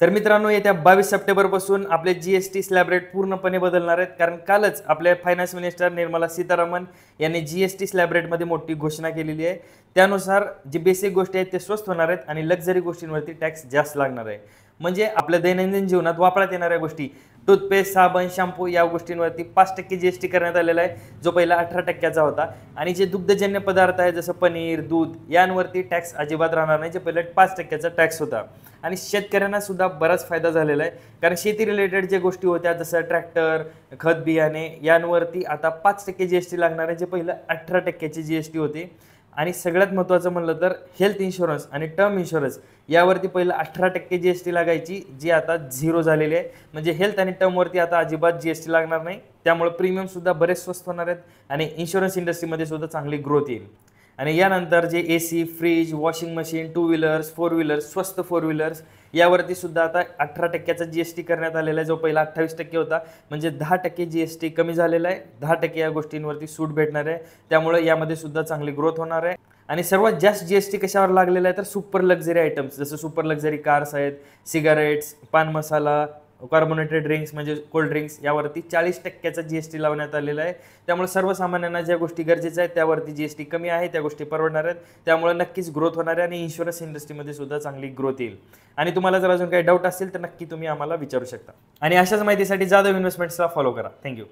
तर मित्रांनो, येत्या 22 सप्टेंबरपासून आपले जी-एस-टी स्लॅब रेट पूर्णपणे बदलणार आहेत. कारण कालच आपले फायनान्स मिनिस्टर निर्मला सीतारामन यांनी जी-एस-टी स्लॅब रेटमध्ये मोठी घोषणा केलेली आहे. त्यानुसार जी बेसिक गोष्टी आहेत ते स्वस्त होणार आहेत आणि लक्झरी गोष्टींवरती टॅक्स जास्त लागणार आहे. म्हणजे आपल्या दैनंदिन जीवनात वापरात येणाऱ्या गोष्टी, टूथपेस्ट, साबण, शॅम्पू या गोष्टींवरती 5% जी-एस-टी करण्यात आलेला आहे, जो पहिला 18% होता. आणि जे दुग्धजन्य पदार्थ आहेत जसं पनीर, दूध यांवरती टॅक्स अजिबात राहणार नाही, जे पहिले 5% टॅक्स होता. आणि शेतकऱ्यांना सुद्धा बराच फायदा झालेला आहे. कारण शेती रिलेटेड जे गोष्टी होत्या जसं ट्रॅक्टर, खत बियाणे यांवरती आता 5% जी-एस-टी लागणार आहे, जे पहिलं 18% जी-एस-टी होती. आणि सगळ्यात महत्त्वाचं म्हणलं तर हेल्थ इन्शुरन्स आणि टर्म इन्शुरन्स यावरती पहिलं 18% जी-एस-टी लागायची, जी आता 0 झालेली आहे. म्हणजे हेल्थ आणि टर्मवरती आता अजिबात जी-एस-टी लागणार नाही. त्यामुळे प्रीमियमसुद्धा बरेच स्वस्त होणार आहेत आणि इन्शुरन्स इंडस्ट्रीमध्ये सुद्धा चांगली ग्रोथ येईल. आणि यानंतर जे AC, fridge, washing machine, two wheelers, four wheelers, स्वस्त फोर व्हीलर्स यावरती सुद्धा आता 18%चा जी-एस-टी करण्यात आलेला आहे, जो पहिला 28% होता. म्हणजे 10% जी-एस-टी कमी झालेला आहे. 10% या गोष्टींवरती सूट भेटणार आहे. त्यामुळे यामध्ये सुद्धा चांगली ग्रोथ होणार आहे. आणि सर्वात जास्त जी-एस-टी कशावर लागलेला आहे तर सुपर लक्झरी आयटम्स, जसं सुपर लक्झरी कार्स आहेत, सिगारेट्स, पान मसाला, कार्बोनेटेड ड्रिंक्स म्हणजे कोल्ड ड्रिंक्स यावरती 40%चा जी-एस-टी लावण्यात आलेला आहे. त्यामुळे सर्वसामान्यांना ज्या गोष्टी गरजेच्या आहेत त्यावरती जी-एस-टी कमी आहे, त्या गोष्टी परवडणार आहेत. त्यामुळे नक्कीच ग्रोथ होणार आहे आणि इन्शुरन्स इंडस्ट्रीमध्ये सुद्धा चांगली ग्रोथ येईल. आणि तुम्हाला जर अजून काही डाऊट असेल तर नक्की तुम्ही आम्हाला विचारू शकता. आणि अशाच माहितीसाठी जाधव इन्व्हेस्टमेंट्सला फॉलो करा. थँक्यू.